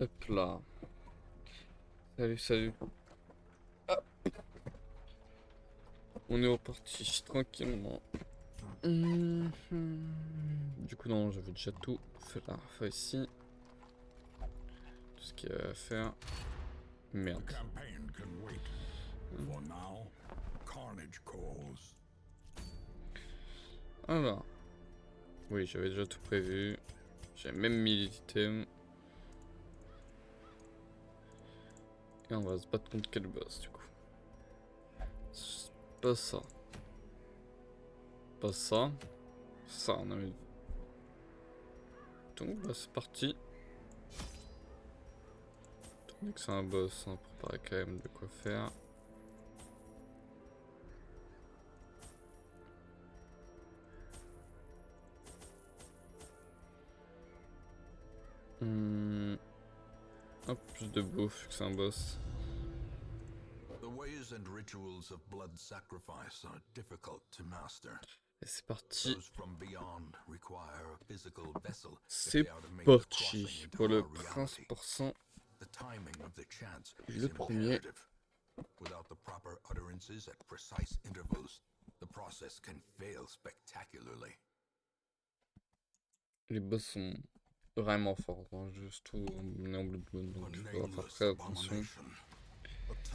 Hop là. Salut, salut. Ah, on est reparti tranquillement. Du coup, non, j'avais déjà tout fait là. Fait ici. Tout ce qu'il y a à faire. Merde. Alors. Oui, j'avais déjà tout prévu. J'ai même mis les items. Et on va se battre contre quel boss du coup? C'est pas ça. Pas ça. Ça, on a eu. Donc, bah, c'est parti. Donc, c'est un boss, on a préparé quand même de quoi faire. Hop, plus de bouffe, vu que c'est un boss. Et c'est parti. C'est parti pour le prince % le premier. Without the proper utterances at precise intervals, the process can fail spectacularly. Les boss sont vraiment forts, hein, juste tout on est en Bloodborne, donc il faut faire très attention.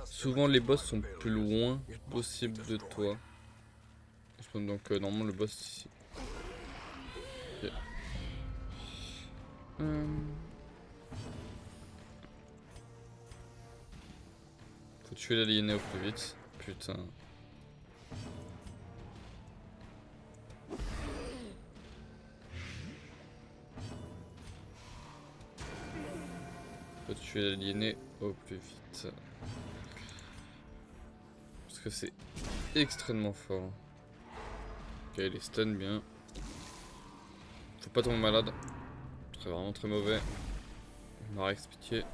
Souvent les boss sont plus loin possible de toi. Donc normalement le boss ici. Okay. Faut tuer l'aliéné au plus vite. Putain. Faut tuer l'aliéné au plus vite. Parce que c'est extrêmement fort. Ok, les stun bien. Faut pas tomber malade. C'est vraiment très mauvais. Marex, pitié.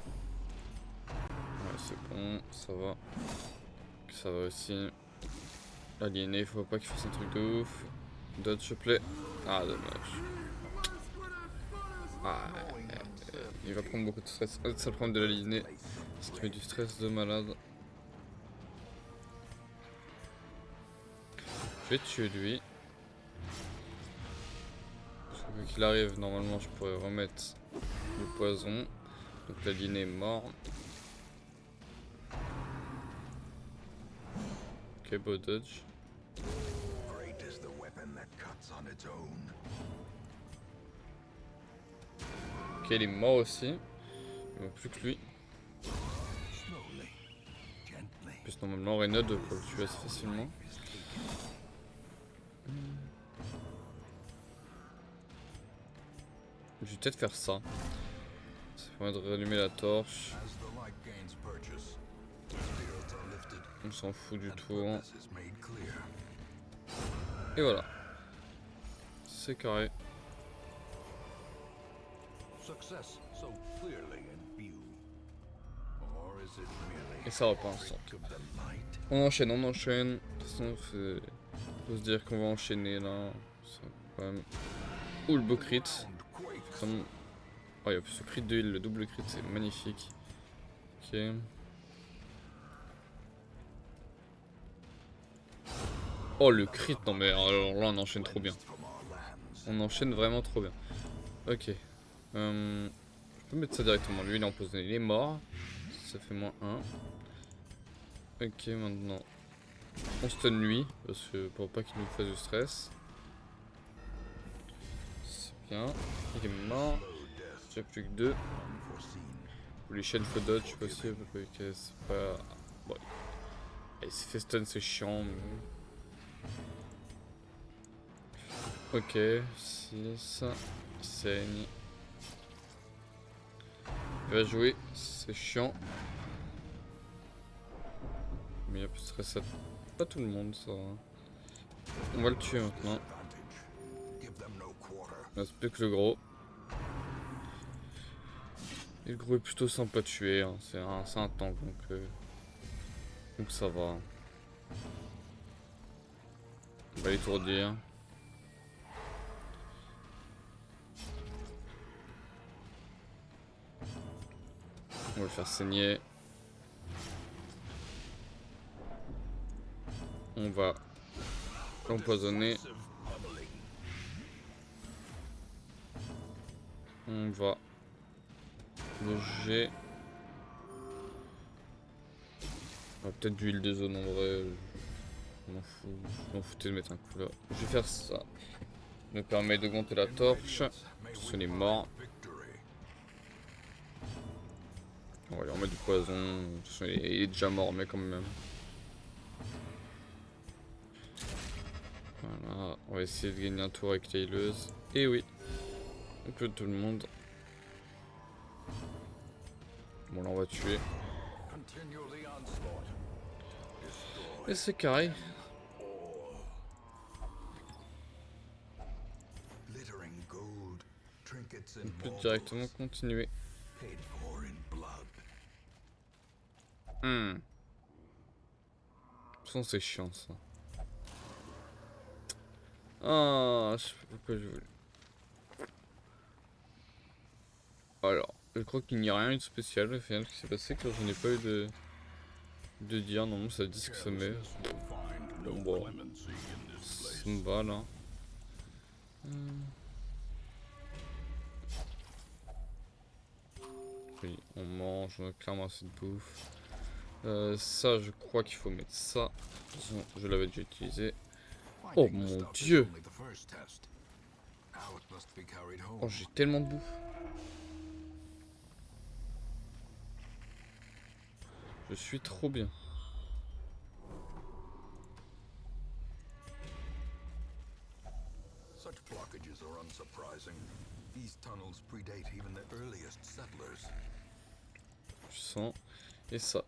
Ouais, c'est bon, ça va. Ça va aussi. Aliéné, faut pas qu'il fasse un truc de ouf. Dodge, s'il te plaît. Ah, dommage. Ah, il va prendre beaucoup de stress. C'est le problème de l'aliéné. Ce qui met du stress de malade. Je vais tuer lui. Parce que vu qu'il arrive, normalement, je pourrais remettre le poison. Donc l'aliéné est mort. Ok, beau dodge. Ok, il est mort aussi. Il manque plus que lui. En plus, normalement, Renaud peut le tuer assez facilement. Je vais peut-être faire ça. Ça permet de rallumer la torche. On s'en fout du tout. Et voilà. C'est carré. Et ça repart instant. On enchaîne, on enchaîne. De toute façon, faut se dire qu'on va enchaîner là. Quand même. Ouh, le beau crit. Comme... Oh, il y a plus ce crit de heal, le double crit, c'est magnifique. Ok. Oh, le crit, non mais alors là on enchaîne trop bien. On enchaîne vraiment trop bien. Ok. Je peux mettre ça directement. Lui il est empoisonné, il est mort. Ça fait -1. Ok, maintenant. On stun lui, parce que pour pas qu'il nous fasse du stress. C'est bien. Il est mort. J'ai plus que 2. Ou les chaînes feu dodge possible. Ok, c'est pas. Bon. Il s'est fait stun, c'est chiant. Mais... Ok, 6. Il saigne. Il va jouer, c'est chiant. Mais il y a plus de stress à pas tout le monde, ça. On va le tuer maintenant. Il reste plus que le gros. Et le gros est plutôt sympa à tuer, hein. C'est un tank, donc ça va. On va l'étourdir. On va le faire saigner. On va l'empoisonner. On va loger. Peut-être d'huile de zone en vrai. Je m'en foutais de mettre un coup là. Je vais faire ça. Ça me permet d'augmenter la torche. Ce n'est mort. On va lui remettre du poison. De toute façon, il est déjà mort, mais quand même. Voilà. On va essayer de gagner un tour avec Taileuse. Et oui. Un peu tout le monde. Bon, là, on va tuer. Et c'est carré. On peut directement continuer. De toute façon, c'est chiant ça. Ah, je sais pas pourquoi je voulais. Alors, je crois qu'il n'y a rien eu de spécial au final. Ce qui s'est passé, que je n'ai pas eu de dire. Non, ça dit ce que ça met. Bon, ça me va là. Oui, on mange, on a clairement assez de bouffe. Ça, je crois qu'il faut mettre ça. De toute façon, je l'avais déjà utilisé. Oh mon dieu! Oh, j'ai tellement de bouffe. Je suis trop bien. Such blockages are unsurprising. These tunnels predate even the earliest settlers. Puissant. Et ça.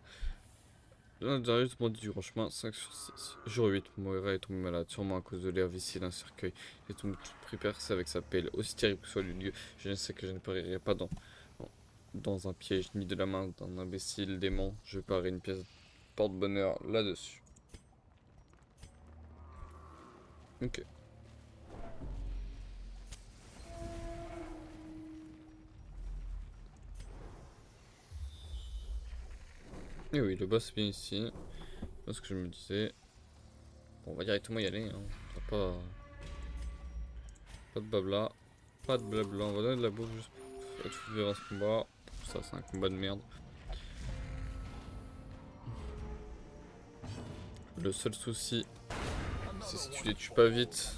L'un des derniers bandits du grand chemin, 5 sur 6. Jour 8, Moira est tombé malade, sûrement à cause de l'air vicié d'un cercueil. Il est tombé tout pris percé avec sa pelle. Aussi terrible que soit le lieu, je ne sais que je ne parierai pas dans un piège, ni de la main d'un imbécile démon. Je parie une pièce de porte-bonheur là-dessus. Ok. Et oui, le boss est bien ici. C'est ce que je me disais. Bon, on va directement y aller. Hein. Pas de blabla. Pas de blabla. On va donner de la bouffe juste pour être fou à ce combat. Ça, c'est un combat de merde. Le seul souci, c'est si tu les tues pas vite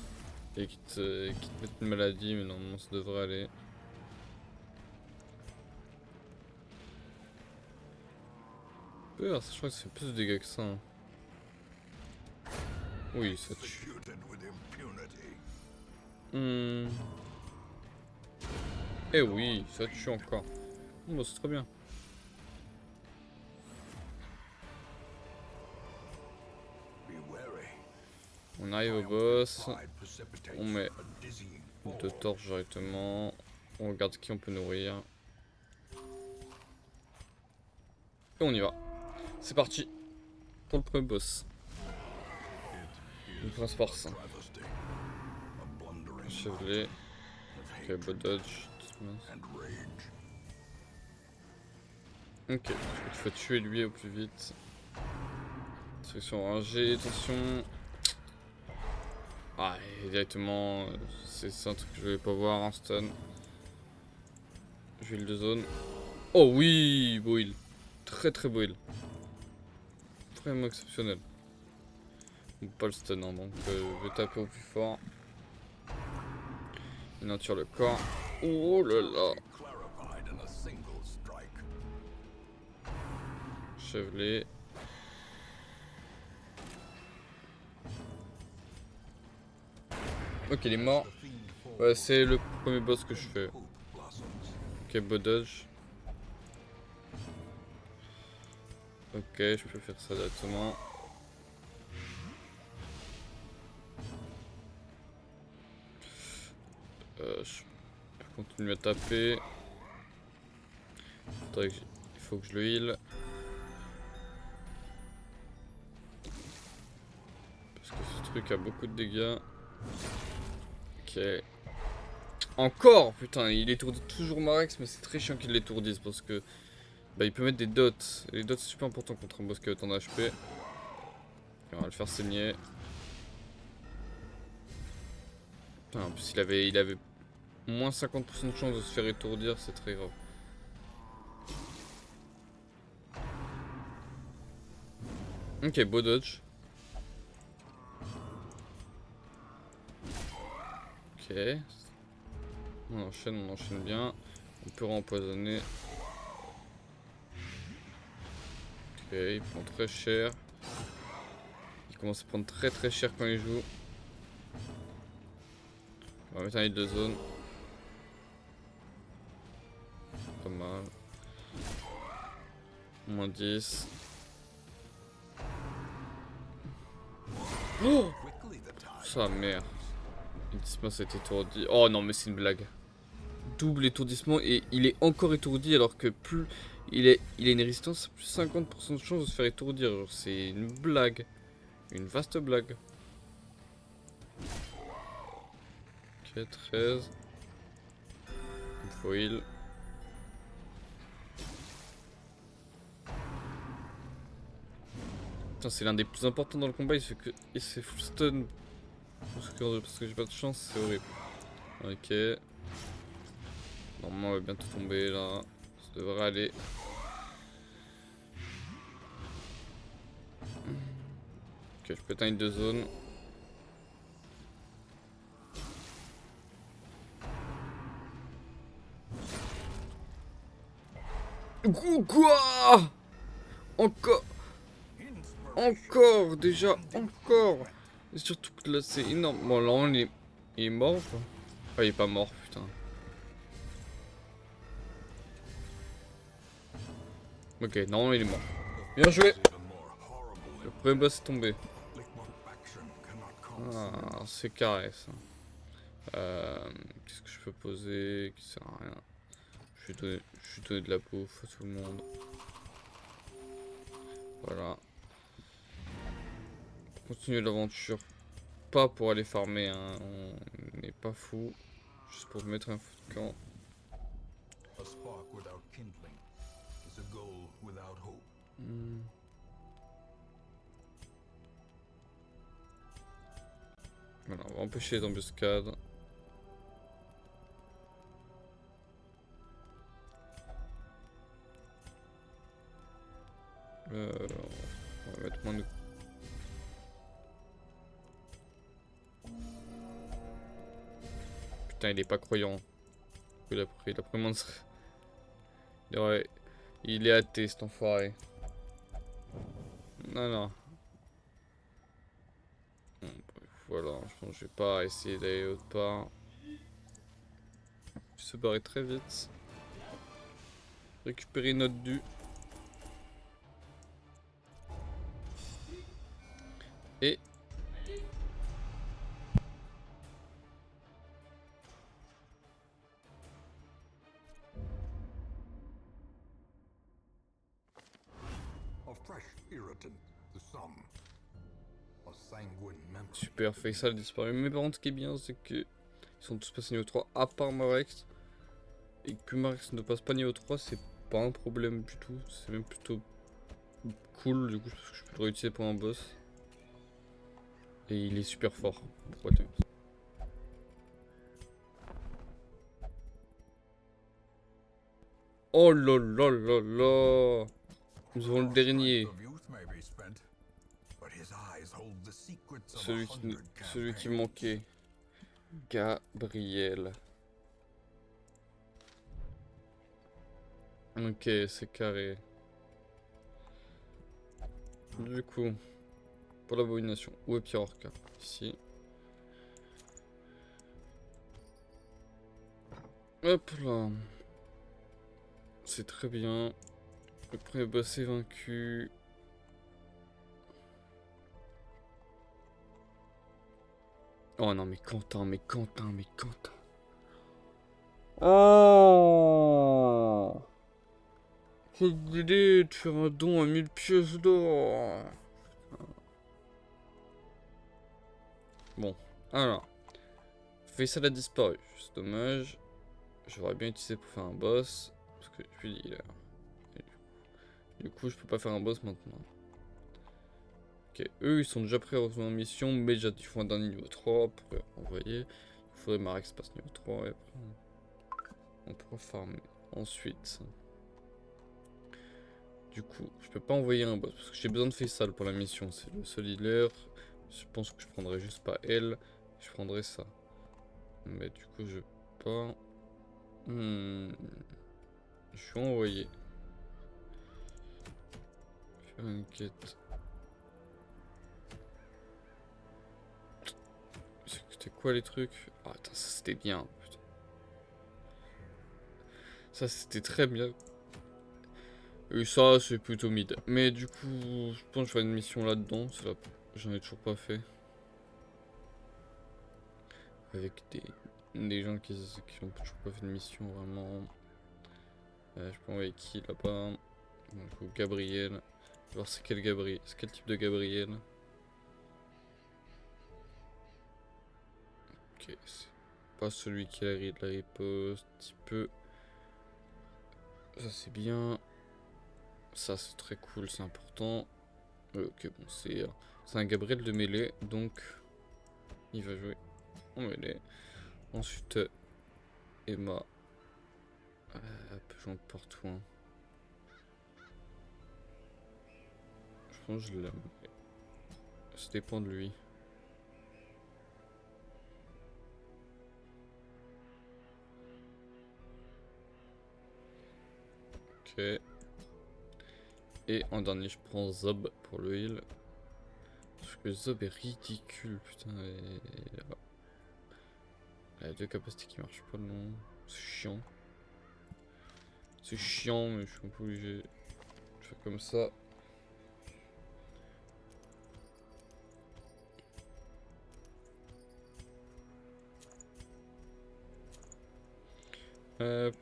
et qu'ils te mettent une maladie, mais normalement ça devrait aller. Peur, je crois que ça fait plus de dégâts que ça. Hein. Oui, ça tue. Eh oui, ça tue encore. Bon, bah, c'est très bien. On arrive au boss. On met 2 torches directement. On regarde qui on peut nourrir. Et on y va. C'est parti. Pour le premier boss. Le prince Parsin. Chevelé. Ok, bot dodge. Ok, il faut tuer lui au plus vite. Instruction rangée, attention. Ah, et directement, c'est un truc que je vais pas voir, un stun. Huile de zone. Oh oui, beau heal. Très très beau heal. Vraiment exceptionnel. Pas le stun, hein, donc je vais taper au plus fort. Il nature le corps. Oh là là. Chevelé. Ok, il est mort. Ouais, c'est le premier boss que je fais. Ok, beau dodge. Ok, je peux faire ça directement. Je peux continuer à taper. Il faut que je le heal. Parce que ce truc a beaucoup de dégâts. Ok. Encore. Putain, il étourdit toujours Marex, mais c'est très chiant qu'il l'étourdisse parce que Bah, il peut mettre des dots. Et les dots, c'est super important contre un boss qui a autant d'HP. On va le faire saigner. Putain, en plus, il avait moins 50% de chance de se faire étourdir, c'est très grave. Ok, beau dodge. Ok. On enchaîne bien. On peut rempoisonner. Ok, il prend très cher. Il commence à prendre très cher quand il joue. On va mettre un hit de zone. Pas mal. Moins 10. Oh, Quickly the tide sa mère. Étourdissement, c'est étourdi. Oh non, mais c'est une blague. Double étourdissement et il est encore étourdi alors que plus il a une résistance, plus 50% de chance de se faire étourdir. Genre, c'est une blague. Une vaste blague. Ok, 13. Foil. Putain, c'est l'un des plus importants dans le combat. Il se fait full stun. Parce que j'ai pas de chance, c'est horrible. Ok. Normalement, on va bientôt tomber là. Ça devrait aller. Ok, je peux éteindre de zone. Quoi? Encore? Encore? Déjà? Encore? Et surtout que là, c'est énorme. Bon, là, il est mort ou pas? Ah, il est pas mort, putain. Ok, non, il est mort. Bien joué! even more horrible Le premier boss est tombé. liquefaction cannot cause Ah, c'est carré ça. Qu'est-ce que je peux poser qui sert à rien? Je vais donner de la bouffe à tout le monde. Voilà. Continuer l'aventure. Pas pour aller farmer, hein. On n'est pas fou. Juste pour mettre un feu de camp. a spark without kindling is a goal without hope. Voilà, on va empêcher les embuscades. On va mettre moins de... Putain, il est pas croyant. Il a pris moins de... Ouais, il est athée, cet enfoiré. Non, non. Bon, bref, voilà, je pense que je vais pas essayer d'aller autre part. Je vais se barrer très vite. Récupérer notre dû. Et... A fresh irritant to some. A sanguine memory. Super, Faisal a disparu. Mais par contre, ce qui est bien, c'est que ils sont tous passés niveau 3, à part Marex. Et que Marex ne passe pas niveau 3, c'est pas un problème du tout. C'est même plutôt cool, du coup, parce que je peux le réutiliser pour un boss. Et il est super fort. Pour être honnête. Oh là là là là! Nous avons le dernier. Of youth may be spent, but his eyes hold the secrets of Celui celui qui manquait. Gabriel. Ok, c'est carré. Du coup, pour l'abomination, où est Pierre Orca? Ici. Hop là. C'est très bien. Le premier boss est vaincu. Oh non, mais Quentin, mais Quentin, mais Quentin. Oh! Quelle idée de faire un don à 1000 pièces d'or. Bon, alors. Faisal a disparu, c'est dommage. J'aurais bien utilisé pour faire un boss. Parce que je lui dis, il Du coup, je peux pas faire un boss maintenant. Ok, eux ils sont déjà prêts à rejoindre en mission, mais déjà ils font un dernier niveau 3 pour envoyer. Il faudrait que Marex passe niveau 3 et après on pourra farmer. Ensuite, du coup, je peux pas envoyer un boss parce que j'ai besoin de Faisal pour la mission. C'est le seul healer. Je pense que je prendrais juste pas elle, je prendrais ça. Mais du coup, je peux pas. Je suis envoyé. Faire une quête. C'était quoi les trucs? Ah, attends, ça c'était bien. Putain. Ça c'était très bien. Et ça c'est plutôt mid. Mais du coup, je pense que je ferai une mission là-dedans. J'en ai toujours pas fait. Avec des gens qui ont toujours pas fait de mission vraiment. Je peux envoyer qui là-bas? Du coup, Gabriel. Alors c'est quel Gabriel? C'est quel type de Gabriel? Ok, c'est pas celui qui a de la riposte. Un petit peu. Ça c'est bien. Ça c'est très cool, c'est important. Ok, bon, c'est un Gabriel de mêlée, donc il va jouer en mêlée. Ensuite, Emma. Elle peut jouer partout. Hein. Je pense que je l'aime. Ça dépend de lui. Ok. Et en dernier, je prends Zob pour le heal. Parce que Zob est ridicule, putain. Il y a deux capacités qui marchent pas, non. C'est chiant. C'est chiant, mais je suis un peu obligé de faire comme ça. Hop.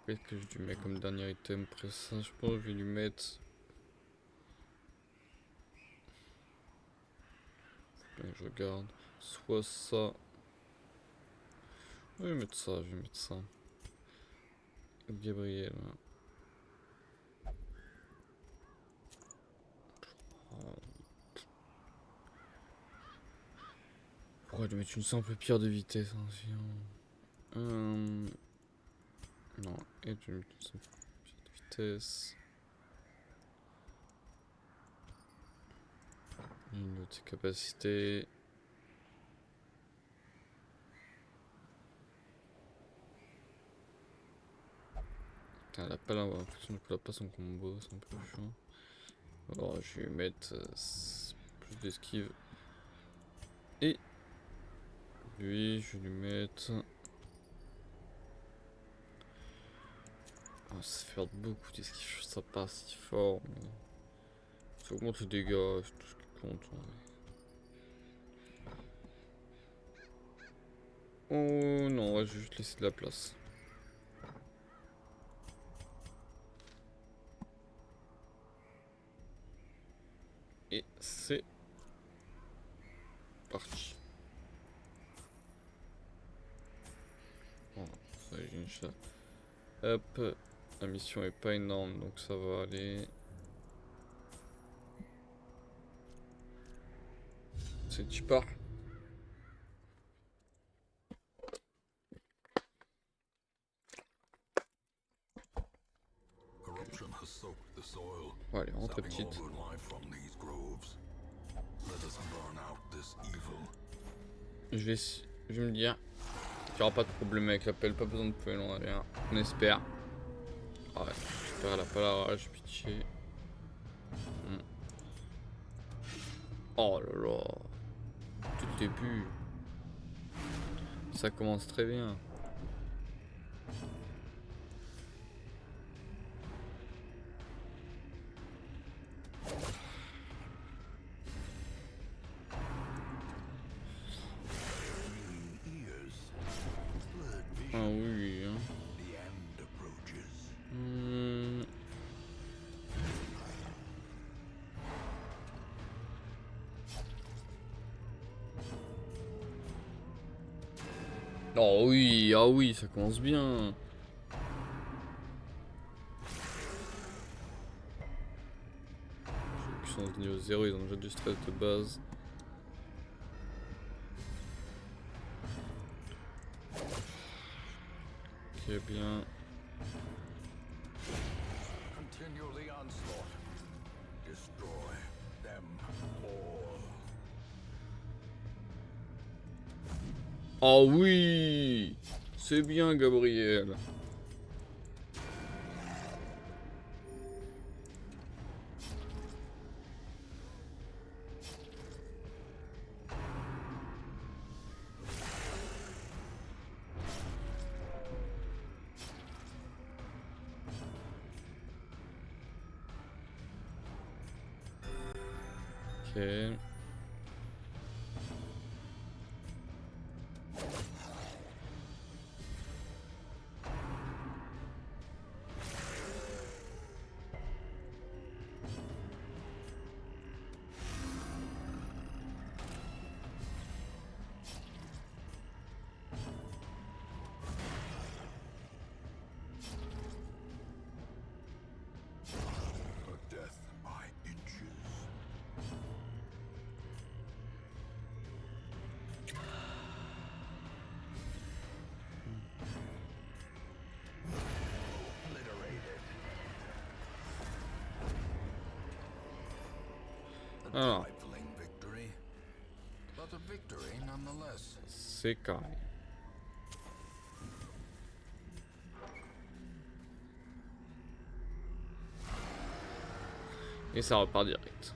Qu'est-ce que je lui mets comme dernier item après ça? Je pense que je vais lui mettre. Je regarde. Soit ça. Je vais mettre ça, je vais mettre ça. Gabriel. Pourquoi lui mettre une simple pierre de vitesse hein, non, et je vais mettre une simple pierre de vitesse. Une autre capacité. Putain, elle a pas l'impression qu'elle a pas son combo, c'est un peu chiant. Alors je vais lui mettre plus d'esquive. Et lui, je vais lui mettre. Oh, ça fait beaucoup d'esquive, ça passe si fort. Mais... ça augmente les dégâts, c'est tout ce qui compte. Oh non, ouais, je vais juste laisser de la place. Et c'est parti. Voilà, ça j'ai une chat. Hop, la mission est pas énorme donc ça va aller. C'est tu pars. Corruption has soaked the soil, Bon, allez, rentre sapping petite. all good life from these groves. Let us burn out this evil. Je vais me dire qu'il n'y aura pas de problème avec l'appel, pas besoin de poêle, on a rien. On espère. Ah ouais, j'espère elle a pas la rage, pitié. Oh là là. Tout le début. Ça commence très bien. Ah oui, hein. Oh oui, ah oui, ça commence bien. Ceux qui sont niveau 0, ils ont déjà du stress de base. Ok, bien. Oh oui, c'est bien, Gabriel. Ok. Alors, c'est carré. Et ça repart direct.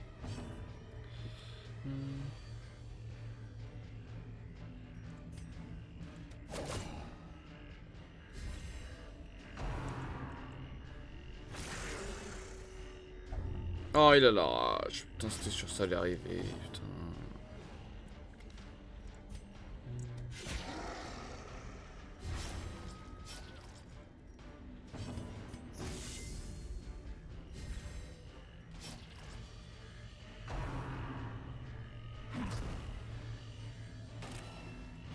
Oh, il a la rage. Putain, c'était sûr ça allait arriver. Putain.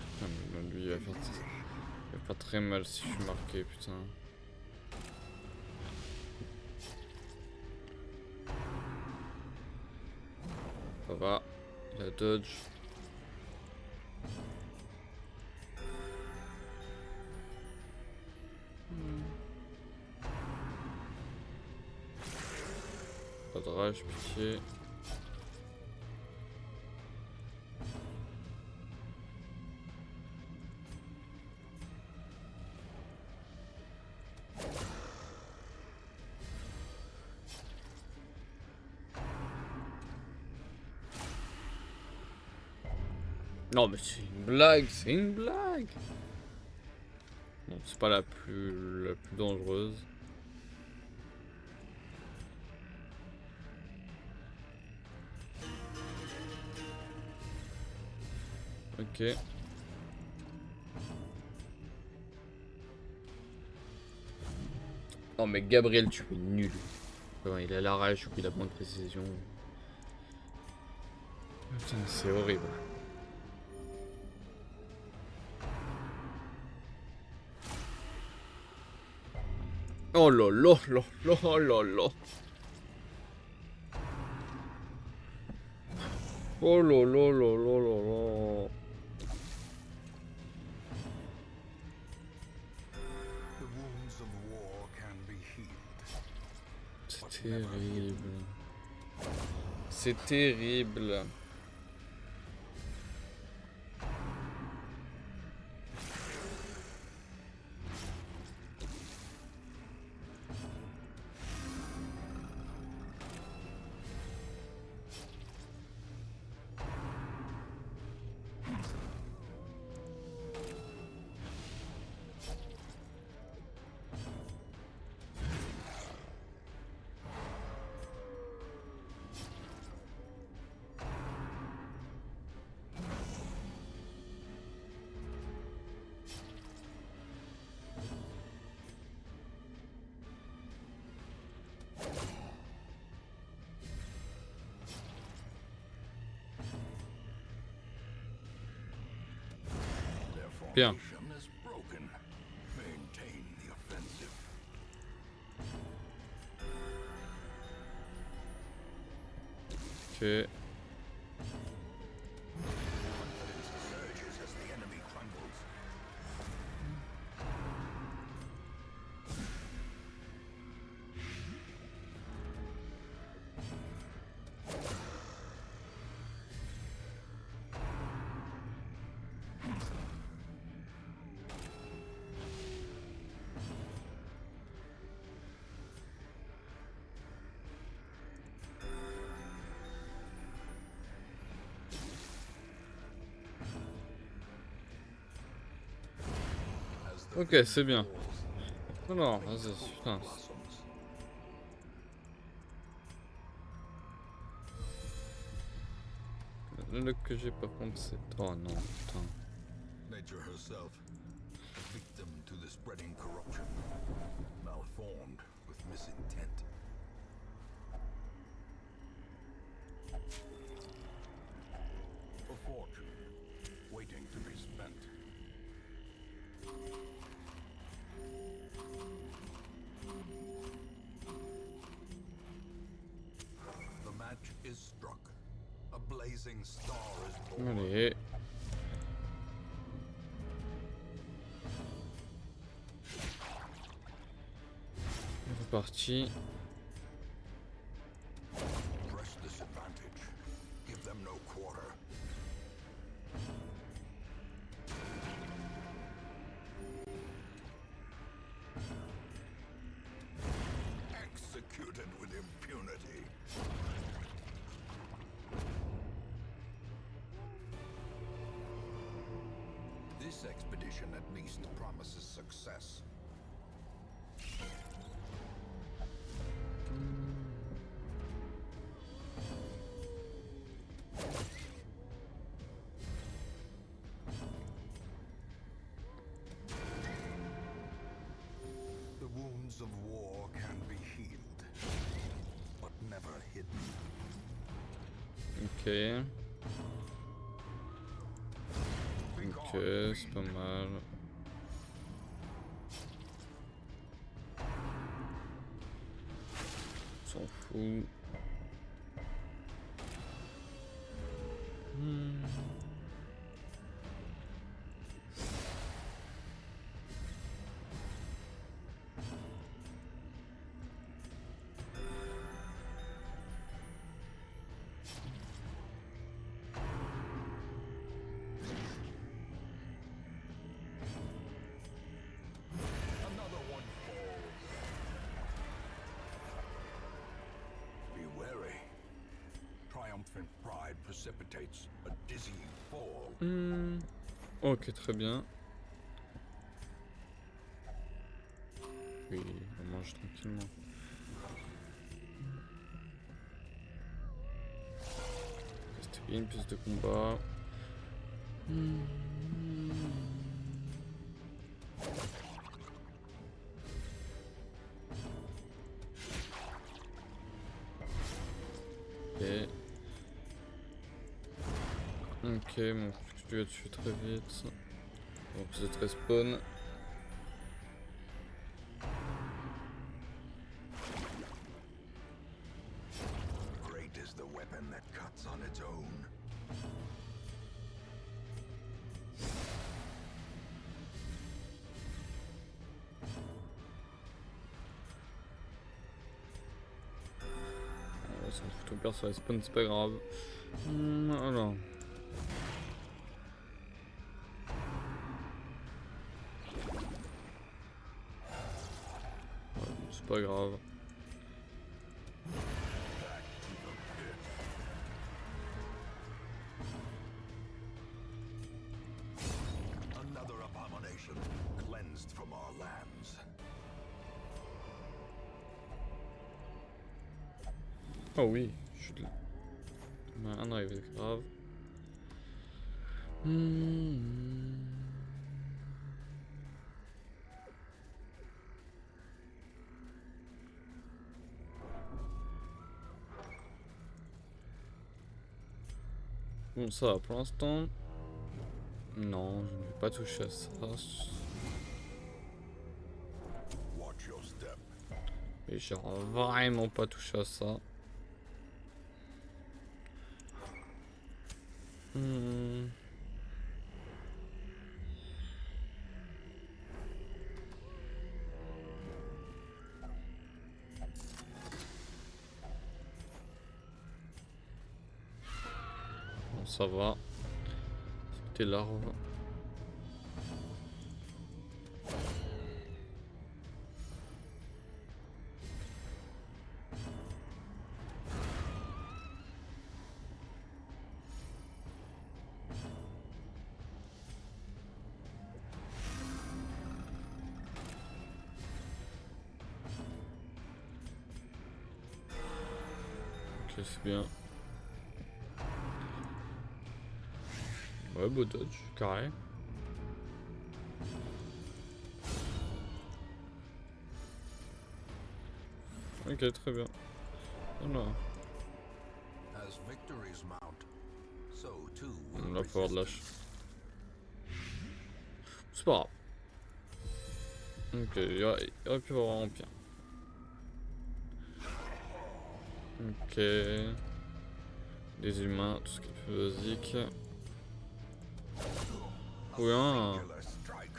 Putain, mais lui, il va faire très mal si je suis marqué, putain. Ça va. Il a dodge. Pas de rage, pitié. Non mais c'est une blague, c'est une blague. Bon, c'est pas la plus dangereuse. Ok. Non mais Gabriel, tu es nul. Ouais, il a la rage, il a moins de précision. Putain, c'est horrible. Oh là là là là là là. Oh là là là là là là. C'est terrible. C'est terrible. Bien. Formation is broken. Maintain the offensive. Ok. Confidence surges as the enemy crumbles. As the Ok, vision c'est bien. falls, Non, non, vas-y, putain. blossoms. Le look que j'ai par contre c'est... Oh non, putain. Nature herself, a victim to the spreading corruption, malformed with misintent. A fortune waiting to be spent. The match is struck. A blazing star is born. Allez. Reparti. Press this advantage. Give them no quarter. Executed with impunity. This expedition at least promises success. The wounds of war can be healed, but never hidden. Ok. Ok, c'est pas mal. On s'en fout. Another one falls. Be wary. Triumphant pride precipitates a dizzying fall. Ok, très bien. Oui, on mange tranquillement. C'était une piste de combat. Ok. Ok, bon, je vais tuer très vite. Donc c'est très spawn. Great is the weapon that cuts on its own. On va s'en foutre, on perd sur les spawns, c'est pas grave. Alors. Ouais, c'est pas grave. Back to the pit. Another abomination cleansed from our lands. Oh oui, je suis un arrivé grave. Bon, ça va pour l'instant. Non, je ne vais pas toucher à ça. Watch your step. Et genre vraiment pas toucher à ça. Hmm. Bon, ça va. C'était larve. Ok, c'est bien. Ouais, beau dodge, carré. Ok, très bien. Voilà. As victories mount, so too On will va pouvoir de lâche. resistance. C'est pas grave. Ok, il aurait pu avoir vraiment pire. Ok. Des humains, tout ce qui est plus basique. Oui, hein. Singular strike.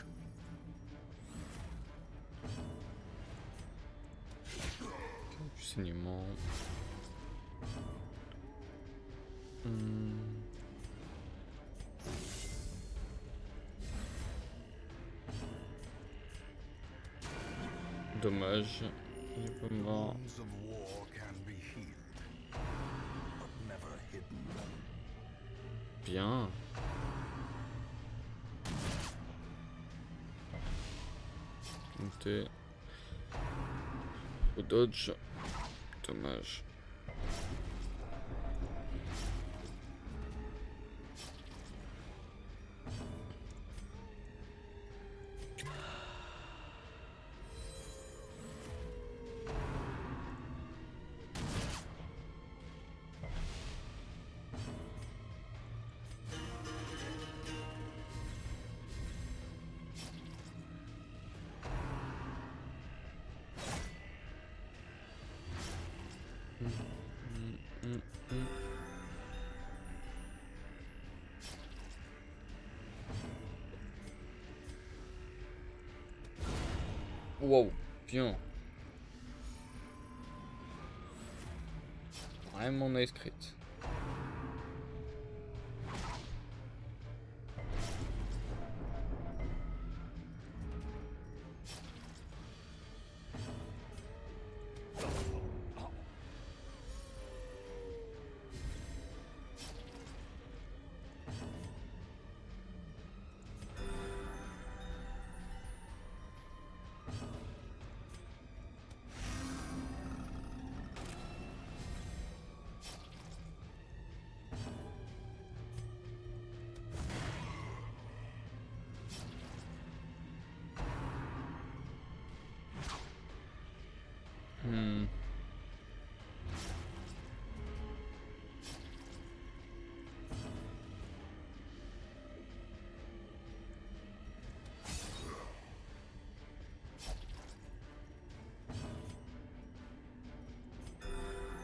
Du saignement. Hmm. Dommage. Il est pas mort. Wounds of war can be healed, but never hidden. Bien. Monter. Au dodge. Dommage. Wow, bien. Vraiment nice crit. Hmm.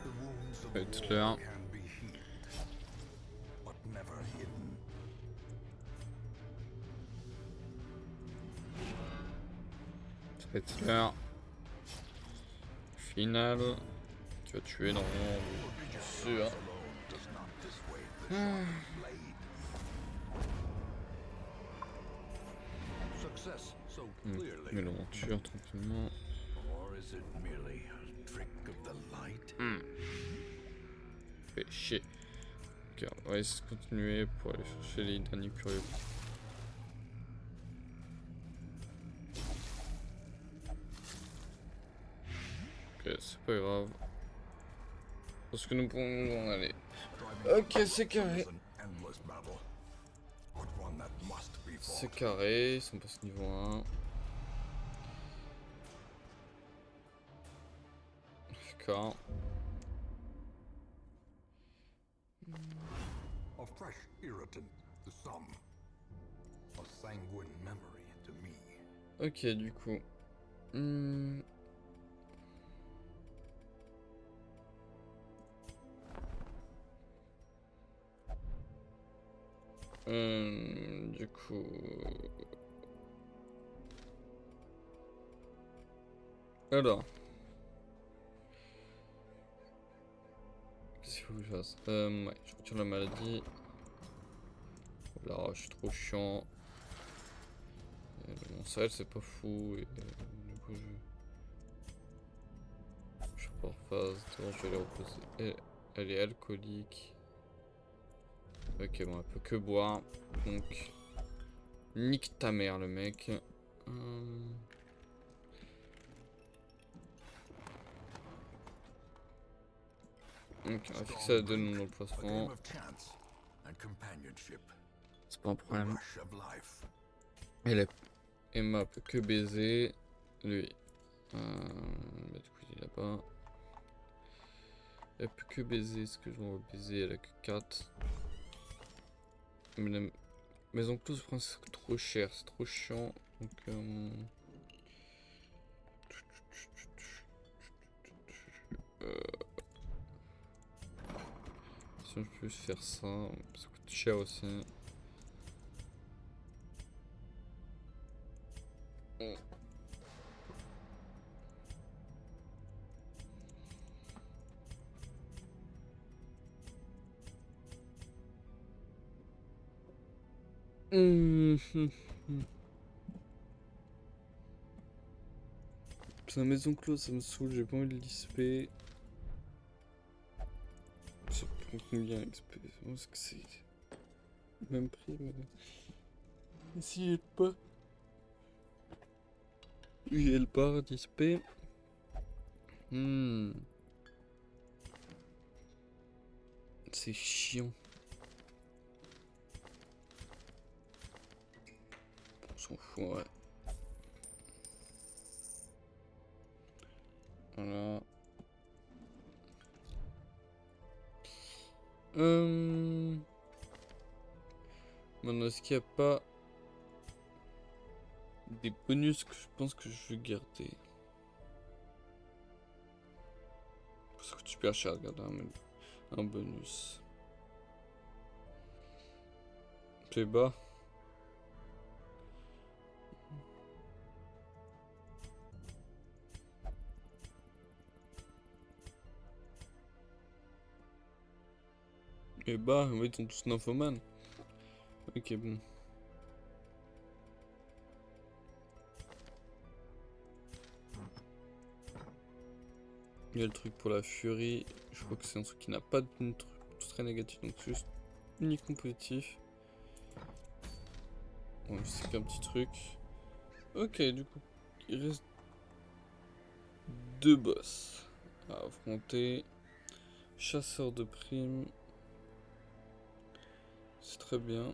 The wounds of It's war there. can be healed, but never hidden. Ça va être l'heure. Finale. Tu vas tuer normalement. Sûr. Alone does not dissuade the sharp blade. Success so clearly. Mais l'aventure tranquillement. Or is it merely a trick of the light? Fait chier. Ok, on va essayer de continuer pour aller chercher les derniers curieux. Ok, c'est pas grave. Parce que nous pouvons en aller. Ok, c'est carré. An endless battle, but one that must be C'est fought. carré, ils sont passés niveau 1. D'accord. A fresh irritant, the sum. a sanguine memory to me. Ok, du coup. Hmm. Du coup. Alors. Qu'est-ce qu'il faut que je fasse? Ouais, je retire la maladie. Là, je suis trop chiant. Mon sel, c'est pas fou. Et du coup, je suis pas en phase. Attends, je vais les reposer. Elle est alcoolique. Ok, bon, elle peut que boire. Donc, nique ta mère, le mec. Ok, on va fixer la donne dans le A game placement. of chance and companionship. C'est pas un The problème. rush of life. Emma peut que baiser. Lui. Bah, du coup, il est là-bas. Elle peut que baiser. Est-ce que je vais baiser? Elle a que 4. Mais la maison close, c'est trop cher. C'est trop chiant. Donc, si on peut faire ça, ça coûte cher aussi. C'est la maison close, ça me saoule, j'ai pas envie de l'XP. Ça prend combien XP? Est-ce que c'est le même prix? Mais si elle pas. Oui, elle part d'XP. C'est chiant. On s'en fout, ouais. Voilà. Maintenant, est-ce qu'il n'y a pas des bonus que je pense que je vais garder? Ça coûte super cher de garder un bonus. C'est bas. Et bah, oui, ils sont tous nymphomanes. Ok, bon. Il y a le truc pour la furie. Je crois que c'est un truc qui n'a pas de truc très négatif, donc c'est juste uniquement positif. Bon, c'est qu'un petit truc. Ok, du coup, il reste 2 boss à affronter. Chasseur de primes. C'est très bien.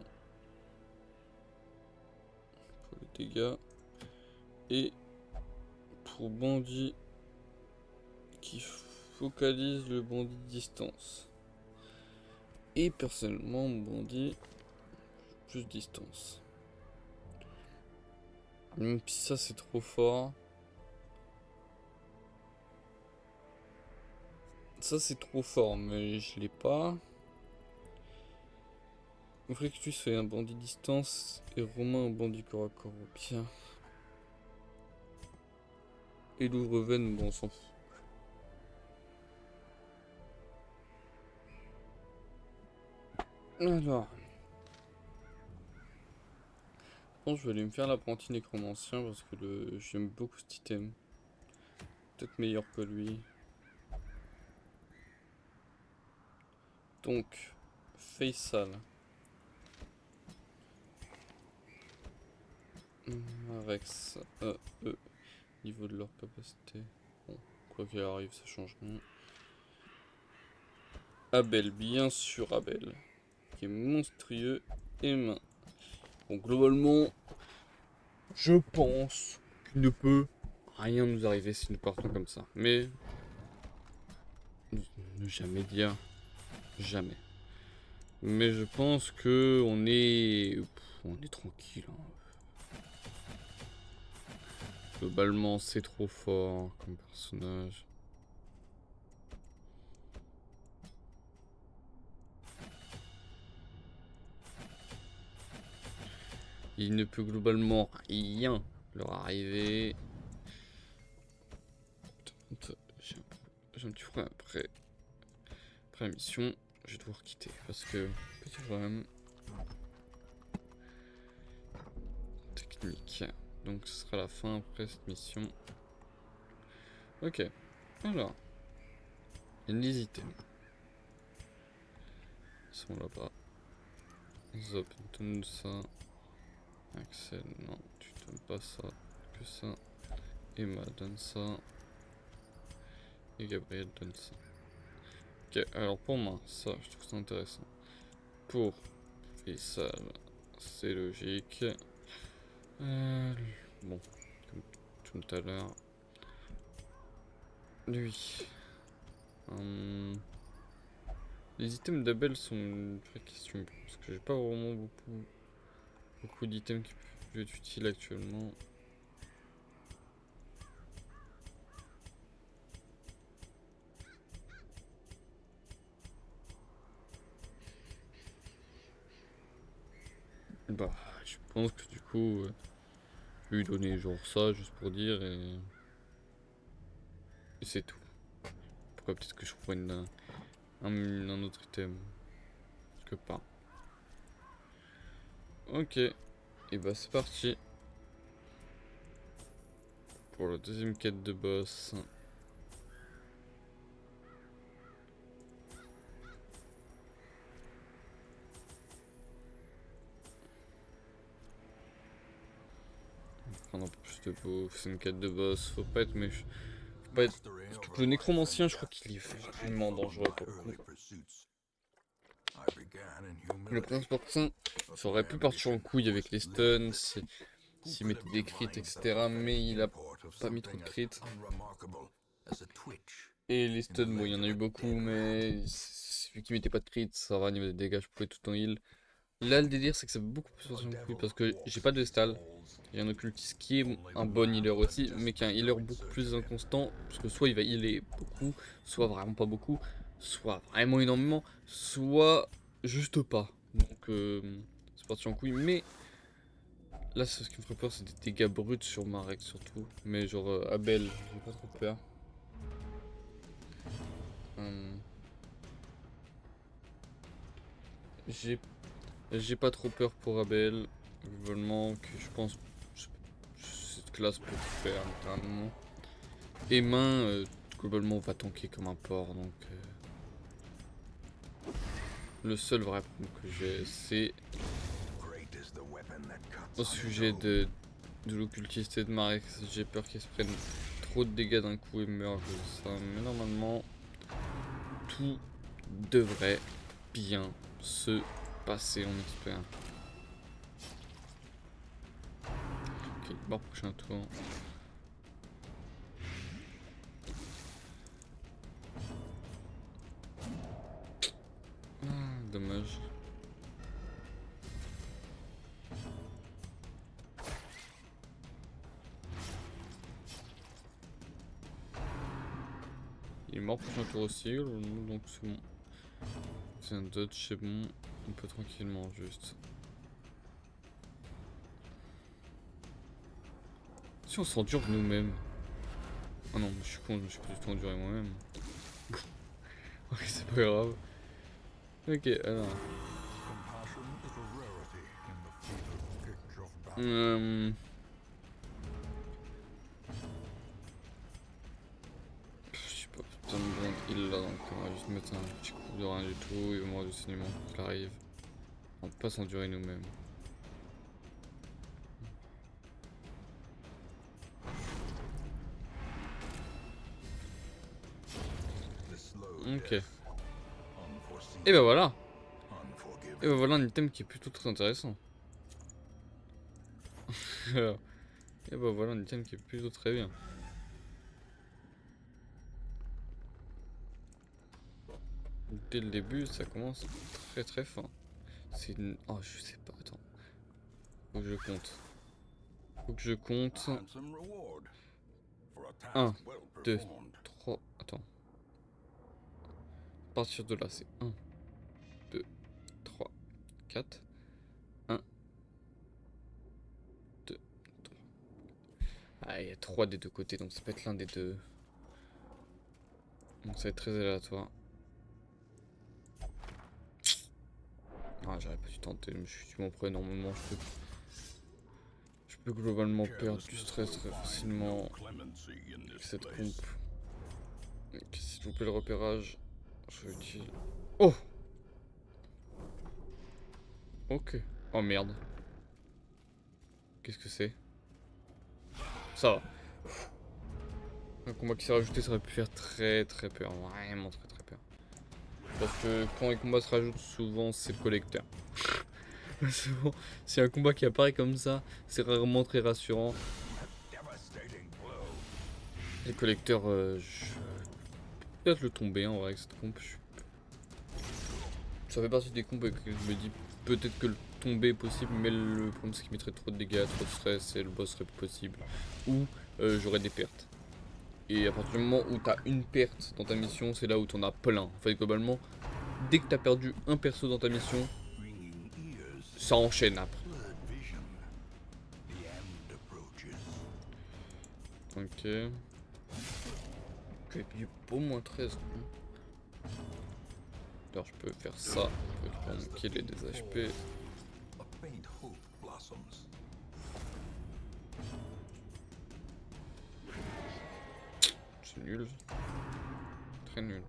Pour les dégâts. Et pour bandit qui focalise le bandit distance. Et personnellement, mon bandit plus distance. Même si ça c'est trop fort. Ça c'est trop fort, mais je l'ai pas. Il faudrait que tu sois un bandit distance et Romain un bandit corps à corps. Bien. Et l'ouvre-veine, bon on s'en fout. Alors. Je pense que je vais aller me faire l'apprenti nécromancien parce que j'aime beaucoup cet item. Peut-être meilleur que lui. Donc, Faisal. Rex. Niveau de leur capacité. Bon, quoi qu'il arrive, ça change rien. Abel, bien sûr Abel. Qui est monstrueux et main. Bon, globalement, je pense qu'il ne peut rien nous arriver si nous partons comme ça. Mais, ne jamais dire jamais. Mais je pense que on est tranquille. Hein. Globalement, c'est trop fort comme personnage. Il ne peut globalement rien leur arriver. J'ai un petit problème après la mission. Je vais devoir quitter parce que petit problème technique. Donc ce sera la fin après cette mission. Ok. Alors. Il y a des items. Ils sont là-bas. Zop, donne ça. Axel, non, tu donnes pas ça. Que ça. Emma donne ça. Et Gabriel donne ça. Ok, alors pour moi, ça, je trouve ça intéressant. Pour Faisal, c'est logique. Bon, comme tout à l'heure. Lui. Les items d'Abel sont une vraie question. Parce que j'ai pas vraiment beaucoup d'items qui peuvent être utiles actuellement. Bah, je pense que du coup, je vais lui donner genre ça, juste pour dire, et c'est tout. Pourquoi peut-être que je trouverai un autre item. Que pas. Ok, et bah c'est parti. Pour la deuxième quête de boss. Prendre un peu plus de bouffe, c'est une quête de boss, faut pas être méchant. Faut pas être... Surtout que le nécromancien, je crois qu'il est vraiment dangereux pour le coup. Le prince porcin, ça aurait pu partir en couille avec les stuns, s'il mettait des crits, etc. Mais il a pas mis trop de crits. Et les stuns, bon, il y en a eu beaucoup, mais vu qu'il mettait pas de crits, ça va, niveau des dégâts, je pouvais tout en heal. Là, le délire, c'est que ça fait beaucoup plus partir en couille parce que j'ai pas de Vestal. Il y a un occultiste qui est un bon healer aussi, mais qui est un healer beaucoup plus inconstant. Parce que soit il va healer beaucoup, soit vraiment pas beaucoup, soit vraiment énormément, soit juste pas. Donc c'est parti en couille. Mais là, ce qui me ferait peur, c'est des dégâts bruts sur Marek surtout. Mais genre Abel, j'ai pas trop peur. J'ai pas trop peur pour Abel. Globalement, que je pense cette classe peut tout faire littéralement. Et main, globalement, va tanker comme un porc. Donc, le seul vrai problème que j'ai, c'est au sujet de l'occultiste et de Marek. J'ai peur qu'ils se prennent trop de dégâts d'un coup et meurent juste ça. Mais normalement, tout devrait bien se passer, on espère. Ok, bon, prochain tour. Ah, dommage. Il est mort prochain tour aussi, donc c'est bon. C'est un dodge, c'est bon. On peut tranquillement juste. Si on s'endure nous-mêmes. Ah non, je suis con, je me suis pas du tout enduré moi-même. Ok, c'est pas grave. Ok, alors. Je sais pas, putain de blonde il là, donc on va juste mettre un petit coup de rien du tout. Il va mourir du saignement qu'il arrive. On peut pas s'endurer nous-mêmes. Ok. Et bah voilà. Et bah voilà un item qui est plutôt très intéressant. Et bah voilà un item qui est plutôt très bien. Dès le début, ça commence très très fin. C'est une... Oh, je sais pas, attends. Faut que je compte. Faut que je compte. Handsome reward for a task 1, well 2, performed. 3... Attends. À partir de là, c'est 1, 2, 3, 4. 1, 2, 3. Ah, il y a 3 des deux côtés, donc ça peut être l'un des deux. Donc ça va être très aléatoire. Ah, j'aurais pas dû tenter, je me suis dit, mon prêt, normalement, je peux globalement perdre du stress très facilement avec cette comp. Donc, s'il vous plaît, le repérage, je utilise. Oh! Ok. Oh merde. Qu'est-ce que c'est? Ça va. Un combat qui s'est rajouté, ça aurait pu faire très très peur. Vraiment très très peur. Parce que quand les combats se rajoutent, souvent c'est le collecteur. Souvent, si un combat qui apparaît comme ça, c'est rarement très rassurant. Devastating blow. Les collecteurs, je peut-être le tomber en vrai avec cette comp. Ça fait partie des compos que je me dis peut-être que le tomber est possible, mais le problème c'est qu'il mettrait trop de dégâts, trop de stress et le boss serait plus possible. Ou j'aurais des pertes. Et à partir du moment où t'as une perte dans ta mission, c'est là où t'en as plein. En fait, globalement, dès que t'as perdu un perso dans ta mission, Ringing ears. ça enchaîne après. Blurred vision. The end approaches. Ok. Ok, du au moins 13. Alors je peux faire ça pour me killer des HP. A faint hope blossoms. C'est nul. Très nul.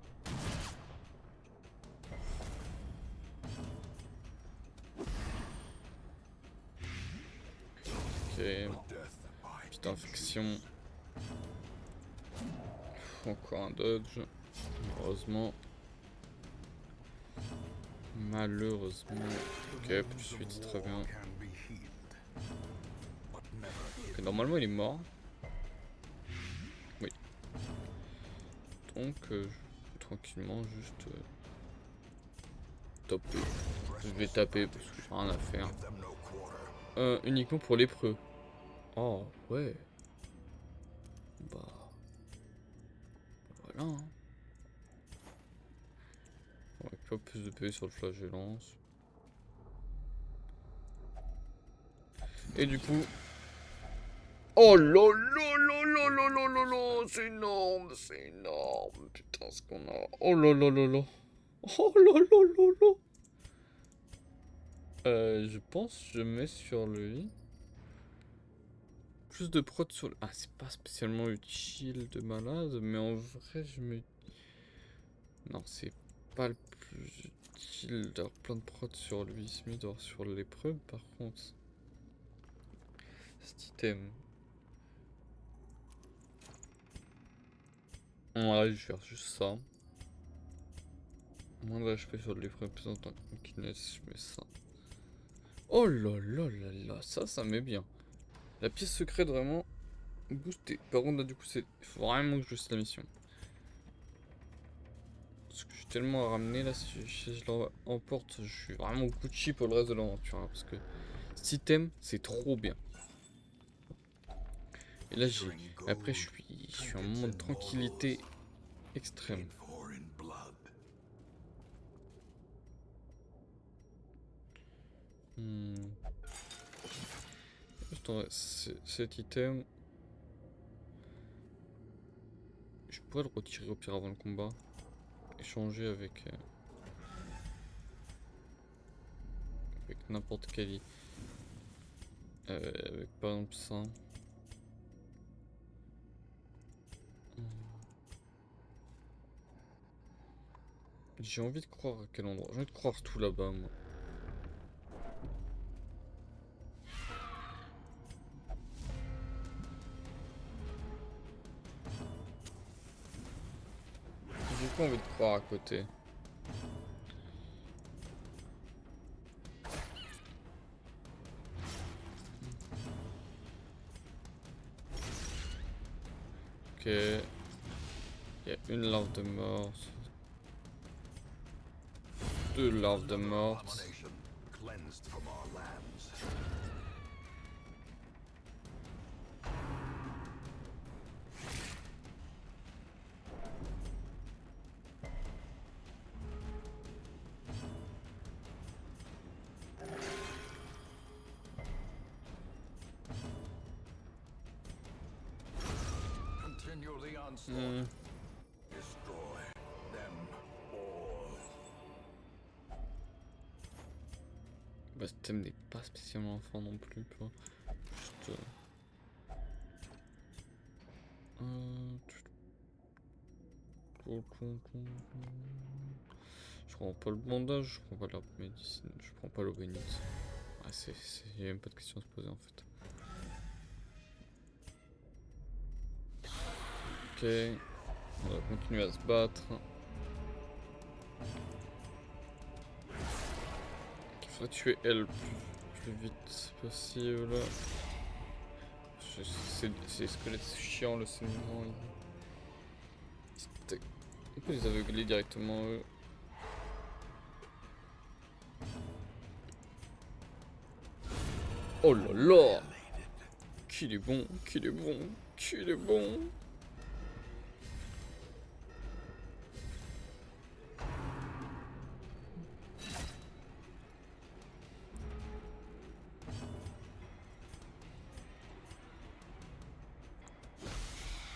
Ok. Death by Petite infection. Encore un dodge. Heureusement. Malheureusement. Ok, plus de suite, très bien. can be healed, but never Ok, normalement il est mort. Oui. Donc je vais tranquillement juste taper. Je vais taper parce que j'ai rien à faire. give them no quarter. Uniquement pour l'épreuve. Oh ouais. Bah voilà. Hein. On va pas plus de PV sur le flagellance. Et du coup. Oh là là là là là là là là, c'est énorme, c'est énorme. Putain, ce qu'on a. Oh là là là là. Oh là là là là. Je pense que je mets sur lui. Plus de prod sur le... Ah, c'est pas spécialement utile de malade, mais en vrai, je me... Non, c'est pas le plus utile d'avoir plein de prod sur lui. C'est mieux d'avoir sur l'épreuve, par contre. Cet item. Ouais, je vais faire juste ça. Moins de HP sur l'épreuve, plus en tant que kiness, je mets ça. Oh là là là là, ça met bien. La pièce secrète, vraiment, boostée. Par contre, là, du coup, il faut vraiment que je fasse la mission. Parce que j'ai tellement à ramener là, si je l'emporte, je suis vraiment Gucci pour le reste de l'aventure. Hein, parce que cet item, c'est trop bien. Et là, après, je suis en moment de tranquillité extrême. For in blood. Juste en vrai, cet item, je pourrais le retirer au pire avant le combat. Échanger avec n'importe quel. Avec par exemple ça. J'ai envie de croire à quel endroit. J'ai envie de croire tout là-bas, moi. J'ai pas envie de croire à côté. Ok. Il y a une larve de mort. 2 larves de morte. Abomination cleansed from our lands. Continue the onslaught. Destroy them all. Bah, ce thème n'est pas spécialement fort non plus, tu vois. Juste. Je prends pas le bandage, je prends pas l'arbre médecine, je prends pas l'eau bénite. Ah, y a même pas de question à se poser en fait. Ok, on va continuer à se battre. Il faut tuer elle le plus vite possible. C'est squelettes chiant le saignement. On peut les aveugler directement eux. Oh là là! Qu'il est bon, qu'il est bon, qu'il est bon!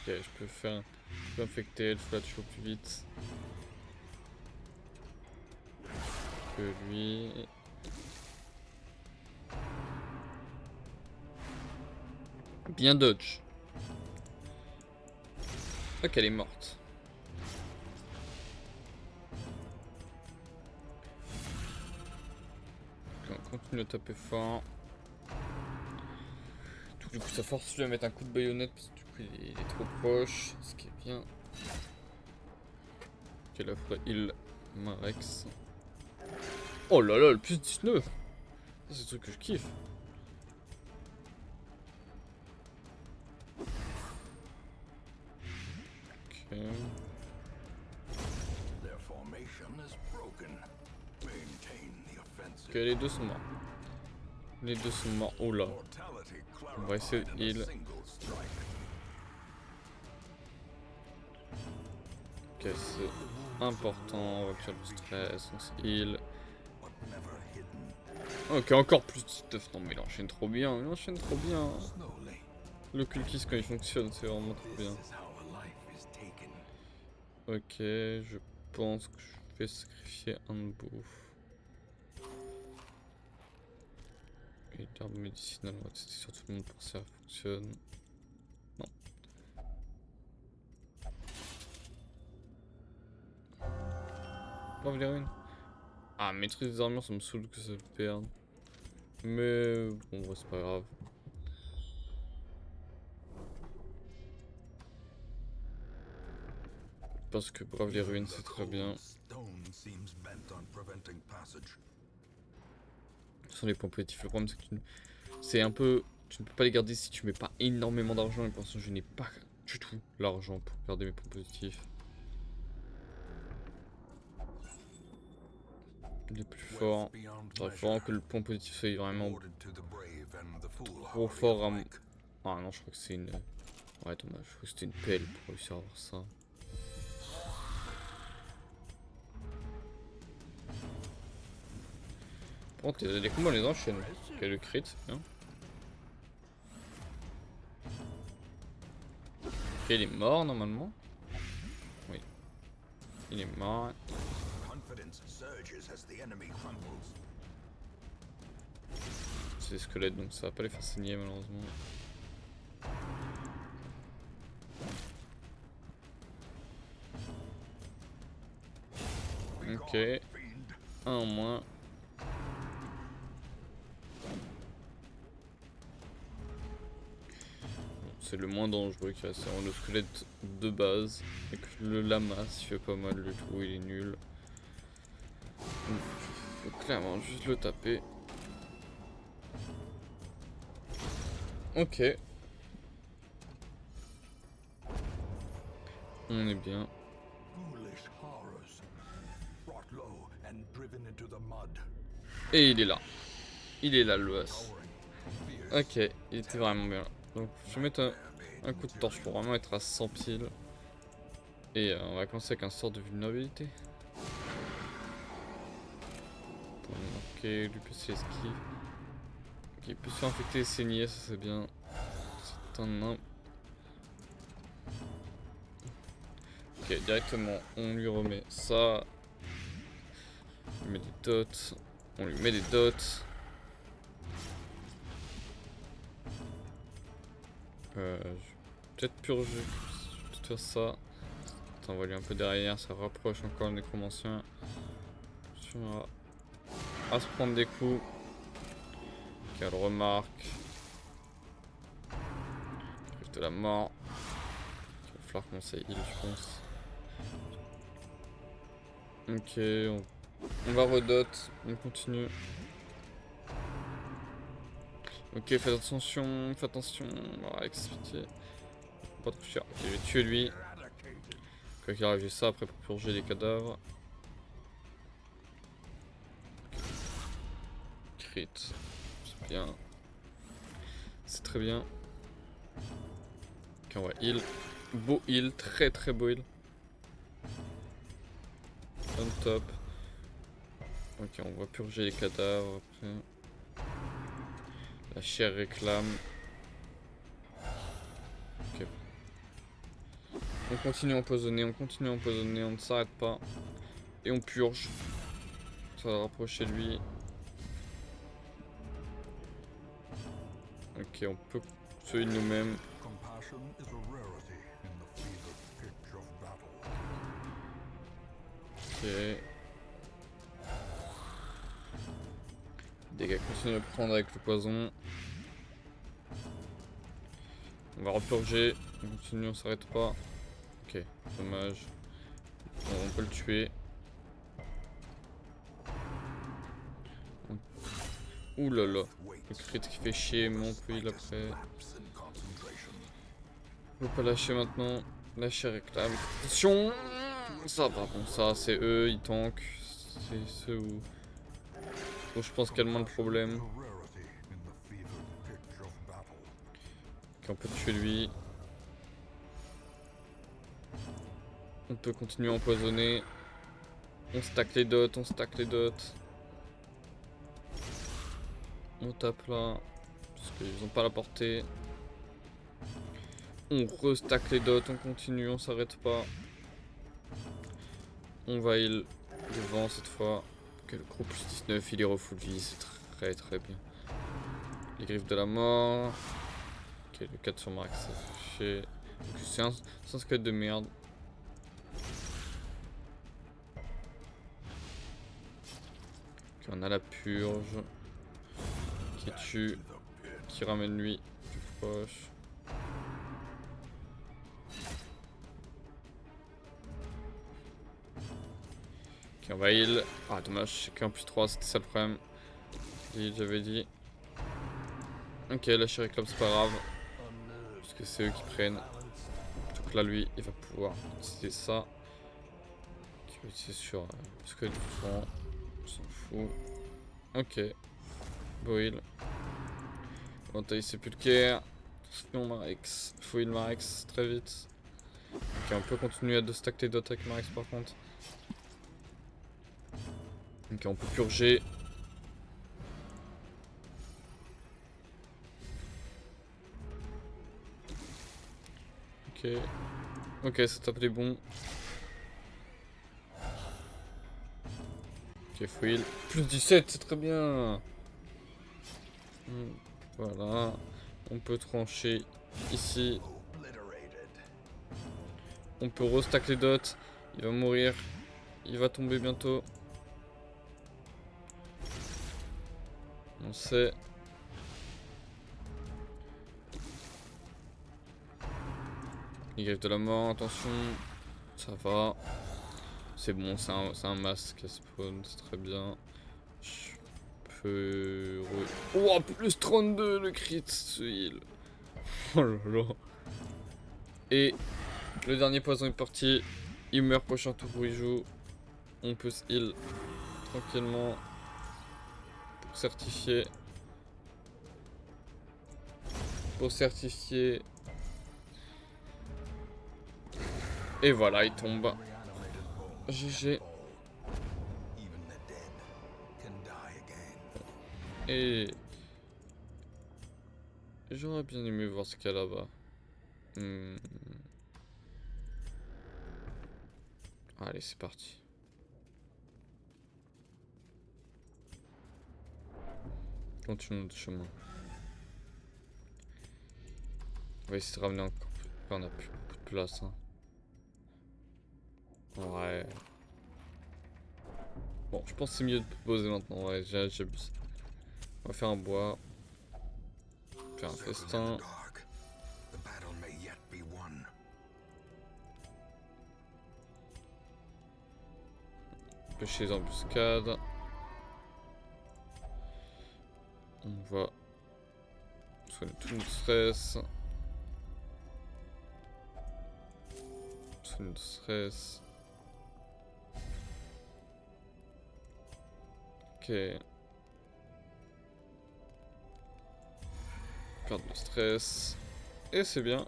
Ok, je peux infecter le flash au plus vite que lui. Bien dodge. Ok, elle est morte. Ok, on continue de taper fort. Du coup, ça force lui à mettre un coup de baïonnette parce que du coup, il est trop proche. Ce qui est bien. Ok, là, faudrait heal Marex. Oh là là, le plus 19! Ça, c'est le truc que je kiffe. Ok. Their formation is broken. Maintain the offensive. Ok, les deux sont morts. Les deux sont morts. Oh là. Mortality On va essayer de clarified in a heal. single strike. Ok, c'est important. On va faire le stress. On se heal. But never hidden. Ok, encore plus de stuff. Non, mais il enchaîne trop bien. Il enchaîne trop bien. Slowly. L'occultisme, quand il fonctionne, c'est vraiment trop bien. This is how a life is taken. Ok, je pense que je vais sacrifier un de bouffe. Et l'arbre médicinal, on va tester sur tout le monde pour si ça fonctionne. Non. Pas les ruines. Ah, maîtrise des armures, ça me saoule que ça le perde. Mais bon, ouais, c'est pas grave. Parce que brave les ruines, c'est très bien. Stone seems bent on preventing passage. Ce sont les points positifs. Le problème, c'est que c'est un peu. Tu ne peux pas les garder si tu mets pas énormément d'argent. Et pour l'instant, je n'ai pas du tout l'argent pour garder mes points positifs. Les plus forts. Il faudrait vraiment que le point positif soit vraiment trop fort à. Ah non, je crois que c'est une. Ouais, dommage. Je crois que c'était une pelle pour réussir à avoir ça. Par contre, les combats on les enchaîne. Ok, le crit, c'est bien. Ok, il est mort normalement. Oui. Il est mort. Confidence surges as the enemy crumbles. C'est des squelettes donc ça va pas les faire saigner malheureusement. Ok. Un en moins. C'est le moins dangereux qui reste. C'est le squelette de base. Et que le lama, il fait pas mal du tout, il est nul. Donc, faut clairement juste le taper. Ok. On est bien. Ghoulish horrors brought low and driven into the mud. Et il est là. Il est là, le boss. Fierce. Ok, il était vraiment bien. Donc, je vais mettre un coup de torche pour vraiment être à 100 piles. Et on va commencer avec un sort de vulnérabilité. Pour marquer, lui passer l'esquive. Ok, il peut se faire infecter et saigner, ça c'est bien. C'est un nain. Ok, directement, on lui remet ça. On lui met des dots. On lui met des dots. Je vais peut-être purger. Je vais peut-être faire ça. Attends, on va lui un peu derrière, ça rapproche encore le nécromancien. Attention à se prendre des coups. Qu'elle remarque. Griffe de la mort. Il va falloir commencer à heal, je pense. Ok, on va redot, on continue. Ok, faites attention, faites attention. On va expliquer. Pas trop cher. Ok, je vais tuer lui. Quoi qu'il arrive, j'ai ça après pour purger les cadavres. Crit. C'est bien. C'est très bien. Ok, on va heal. Beau heal, très très beau heal. On top. Ok, on va purger les cadavres après. La chair réclame. Ok. On continue à empoisonner, on ne s'arrête pas. Et on purge. Ça va rapprocher lui. Ok, on peut se heal nous-mêmes. Compassion is a rarity in the fevered pitch of battle. Ok. Dégâts continuent à prendre avec le poison. On va repurger. On continue, on s'arrête pas. Ok, dommage. On peut le tuer. Ouh là là. Le crit qui fait chier, mais on peut heal après. Faut pas lâcher maintenant. Lâcher réclame. Attention. Ça par contre, ça c'est eux, ils tankent. C'est ceux où je pense qu'il y a le moins de problèmes. Ok, on peut tuer lui. On peut continuer à empoisonner. On stack les dots, on stack les dots. On tape là. Parce qu'ils ont pas la portée. On restack les dots, on continue, on s'arrête pas. On va heal devant cette fois. Ok, le gros plus 19, il est refull vie, c'est très très bien. Les griffes de la mort. Ok, le 4 sur Max, ça fait chier. Donc c'est un squelette de merde. Ok, on a la purge. Qui tue. Qui ramène lui plus proche. Ok, on va heal. Ah, dommage, c'est qu'un plus 3, c'était ça le problème. J'avais dit. Ok, la chair réclame, c'est pas grave. Parce que c'est eux qui prennent. Donc là, lui, il va pouvoir utiliser ça. Qui va utiliser sur ce que du front. On s'en fout. Ok. Beau heal. Bon, t'as c'est plus de care. Sinon, Marex. Faut heal Marex très vite. Ok, on peut continuer à stack les dots avec Marex par contre. Ok, on peut purger. Ok. Ok, ça tape les bons. Ok, faut heal. Plus 17, c'est très bien. Voilà. On peut trancher ici. On peut restack les dots. Il va mourir. Il va tomber bientôt. On sait. Il griffe de la mort, attention. Ça va. C'est bon, c'est un masque à spawn, c'est très bien. Je peux... Oh, plus 32 le crit, ce heal. Oh là là. Et le dernier poison est parti. Il meurt prochain tour où il joue. On peut se heal tranquillement pour certifier. Pour certifier. Et voilà, il tombe. Reanimated bones GG. fall. Even the dead can die again. Et j'aurais bien aimé voir ce qu'il y a là-bas. Allez, c'est parti. Continuons notre chemin. On va essayer de ramener encore plus. On a plus beaucoup de place. Hein. Ouais. Bon, je pense que c'est mieux de poser maintenant. Ouais, j'abuse. On va faire un bois. Faire un Circle in festin. the dark. The battle may yet be won. Pêcher les embuscades. On va soigner tout notre stress. Soigner notre stress. Ok. Perdre le stress. Et c'est bien.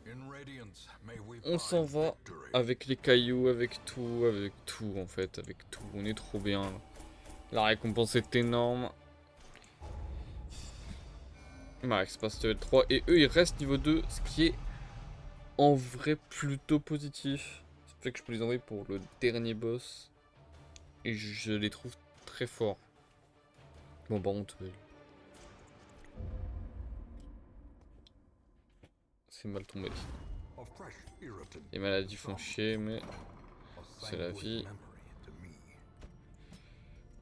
In Radiance, may we On s'en find va victory. avec les cailloux, avec tout en fait, avec tout. On est trop bien. Là. La récompense est énorme. Max passe level 3 et eux ils restent niveau 2, ce qui est en vrai plutôt positif. C'est pour ça que je peux les envoyer pour le dernier boss. Et je les trouve très forts. Bon par contre, c'est mal tombé. A fresh irritant. Les maladies font chier, mais A c'est la sanguine vie. memory to me.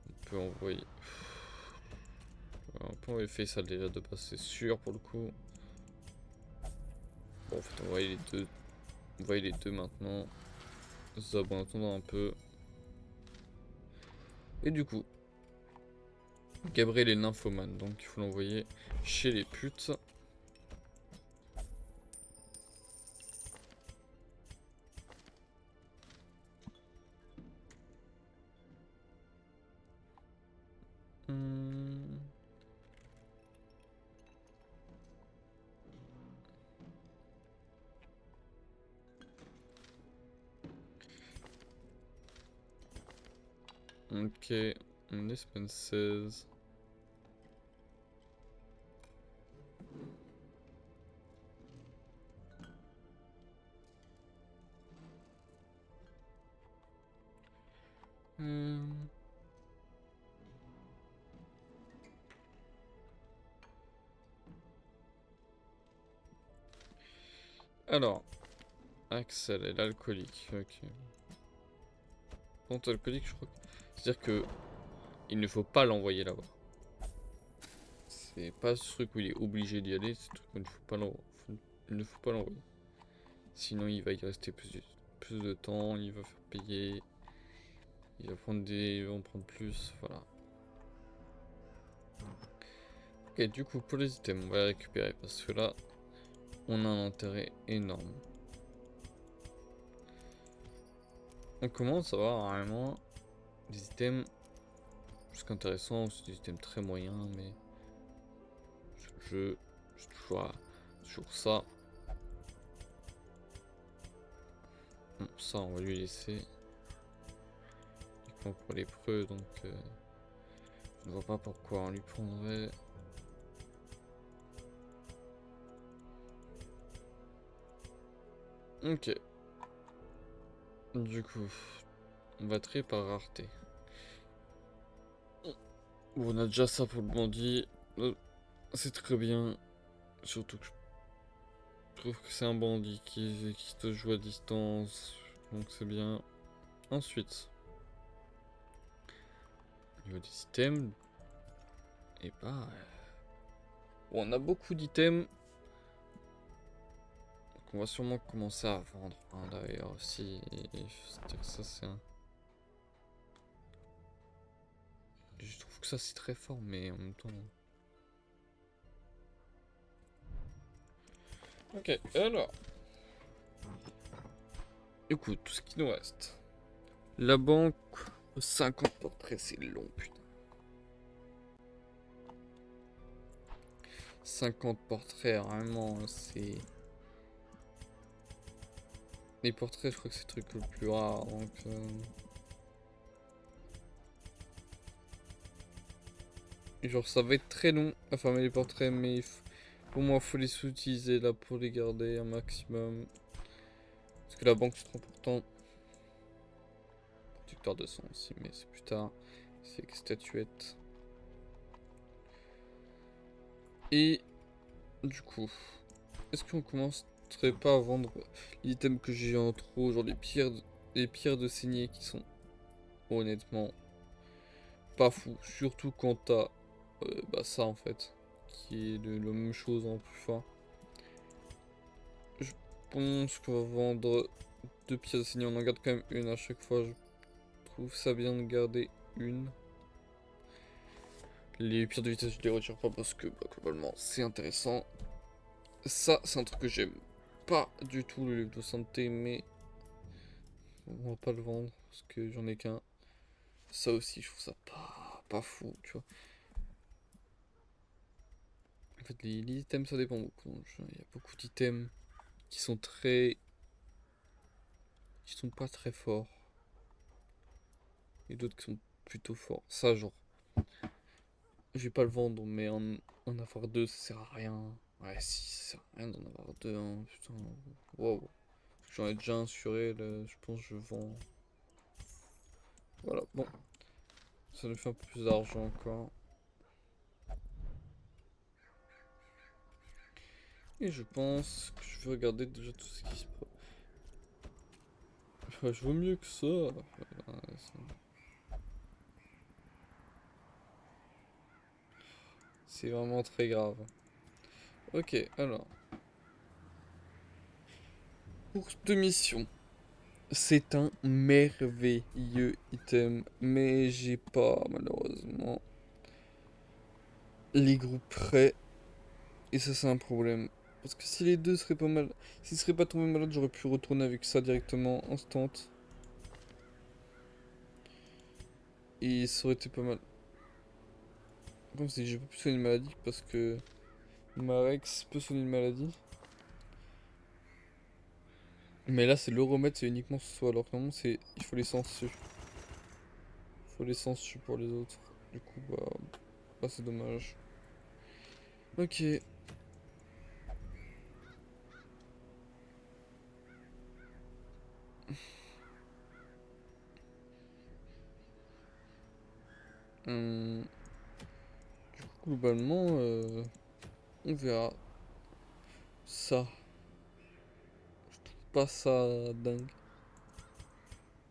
On peut envoyer. On peut envoyer Faisal déjà de base, c'est sûr pour le coup. Bon, en fait, on va envoyer les deux. On va envoyer les deux maintenant. Zob en attendant un peu. Et du coup, Gabriel est nymphomane, donc il faut l'envoyer chez les putes. Hmm. Ok, on expenses. Hmm. Alors, Axel est l'alcoolique, ok. Ponte alcoolique, je crois. C'est-à-dire que il ne faut pas l'envoyer là-bas. C'est pas ce truc où il est obligé d'y aller, c'est ce truc où il ne faut pas l'envoyer. Il ne faut pas l'envoyer. Sinon, il va y rester plus de temps, il va faire payer. Il va prendre il va en prendre plus, voilà. Ok, du coup, pour les items, on va les récupérer parce que là, on a un intérêt énorme. On commence à avoir vraiment des items jusqu'intéressants, c'est des items très moyens, mais c'est toujours ça. Bon, ça, on va lui laisser. Il prend pour les preux, donc je ne vois pas pourquoi on lui prendrait. Ok. Du coup, on va trier par rareté. Bon, on a déjà ça pour le bandit. C'est très bien. Surtout que je trouve que c'est un bandit qui te joue à distance. Donc c'est bien. Ensuite, au niveau des items. Et bah. Bon, on a beaucoup d'items. Donc on va sûrement commencer à vendre. Hein, d'ailleurs, aussi. C'est-à-dire que ça, c'est un. Je trouve que ça, c'est très fort, mais en même temps. Ok, alors. Écoute, tout ce qui nous reste. La banque, 50 portraits, c'est long, putain. 50 portraits, vraiment, c'est... Les portraits, je crois que c'est le truc le plus rare, donc... Et genre, ça va être très long à fermer les portraits, mais pour moi, faut les sous-utiliser là pour les garder un maximum. Parce que la banque, c'est trop important. Protecteur de sang aussi, mais c'est plus tard. C'est que statuette. Et du coup, est-ce qu'on commencerait pas à vendre l'item que j'ai en trop, genre les pierres de saignée qui sont honnêtement pas fou, surtout quand t'as bah ça en fait, qui est la même chose en plus fort. Je pense qu'on va vendre 2 pierres de saignée, on en garde quand même une à chaque fois, je trouve ça bien de garder une. Les pierres de vitesse, je les retire pas parce que bah, globalement c'est intéressant. Ça, c'est un truc que j'aime pas du tout, le livre de santé, mais on va pas le vendre parce que j'en ai qu'un. Ça aussi, je trouve ça pas fou, tu vois. En fait, les items, ça dépend beaucoup. Il y a beaucoup d'items qui sont qui sont pas très forts. Et d'autres qui sont plutôt forts. Ça, genre, je vais pas le vendre, mais en avoir deux, ça sert à rien. Ouais, si, ça sert à rien d'en avoir deux, hein, putain. Wow. J'en ai déjà un sur elle, je pense que je vends. Voilà, bon. Ça nous fait un peu plus d'argent encore. Et je pense que je vais regarder déjà tout ce qui se passe. Enfin, je vaux mieux que ça. C'est vraiment très grave. Ok, alors. Pour cette mission, c'est un merveilleux item, mais j'ai pas malheureusement les groupes prêts. Et ça, c'est un problème. Parce que si les deux seraient pas mal. S'ils seraient pas tombés malades, j'aurais pu retourner avec ça directement, instant. Et ça aurait été pas mal. Comme si j'ai pas pu soigner une maladie parce que Marex peut soigner une maladie. Mais là, c'est l'euromètre, c'est uniquement ce soit. Alors que normalement, c'est. Il faut les sensu. Il faut les sensu pour les autres. Du coup, bah c'est dommage. Ok. Hum, Du coup, globalement, on verra. Ça. Je trouve pas ça dingue.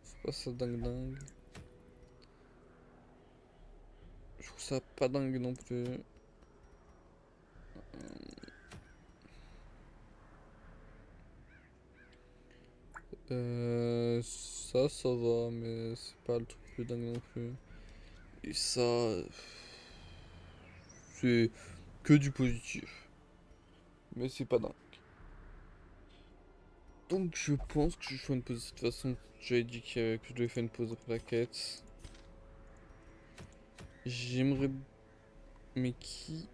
C'est pas ça dingue. Je trouve ça pas dingue non plus. Ça va, mais c'est pas le truc plus dingue non plus. Et ça, c'est que du positif. Mais c'est pas dingue. Donc je pense que je fais une pause. De toute façon, j'avais dit que je devais faire une pause après la quête. J'aimerais... Mais qui...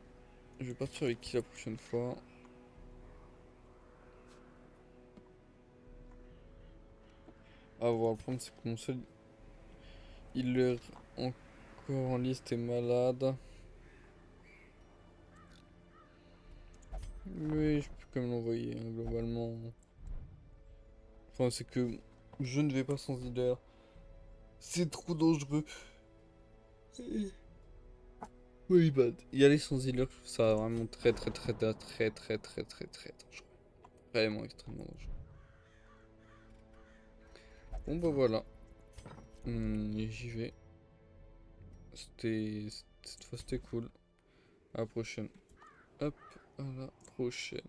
Je vais partir avec qui la prochaine fois? À voir, le problème c'est que mon seul healer encore en liste est malade. Mais je peux quand même l'envoyer, hein, globalement. Enfin, c'est que je ne vais pas sans healer. C'est trop dangereux. Oui, bad. Y aller sans healer, je trouve ça vraiment très dangereux. Vraiment extrêmement dangereux. Bon bah voilà. J'y vais. Cette fois c'était cool. À la prochaine. Hop, à la prochaine.